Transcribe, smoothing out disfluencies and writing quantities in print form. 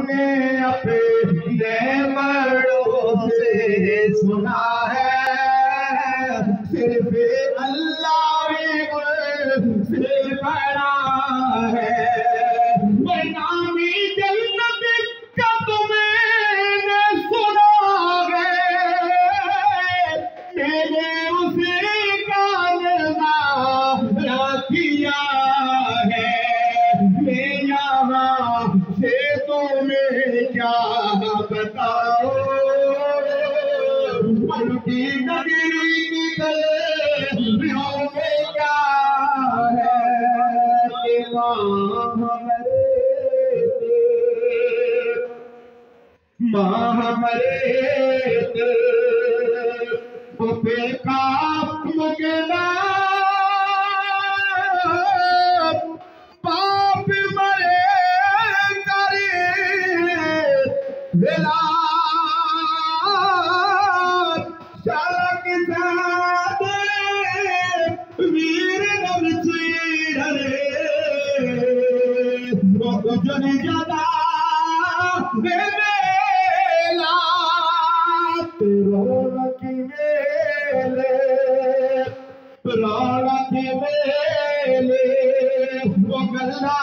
हमने अपने बड़ों से सुना है, सिर्फ अल्लाह से बड़ा है। मैं नामी जन्नत का तुमने सुना है, मैंने उसे का नज़ारा किया है। मैं यहाँ से तुम्हें क्या बताओ, मन की नगरी की गलियों में क्या है। माँ हमारे बेका मुगला बाप मरे करे वेला शालक जादे वीर नवची ढरे जन ज्यादा बेला रौनक मेले रौनक मेले वो गल्ला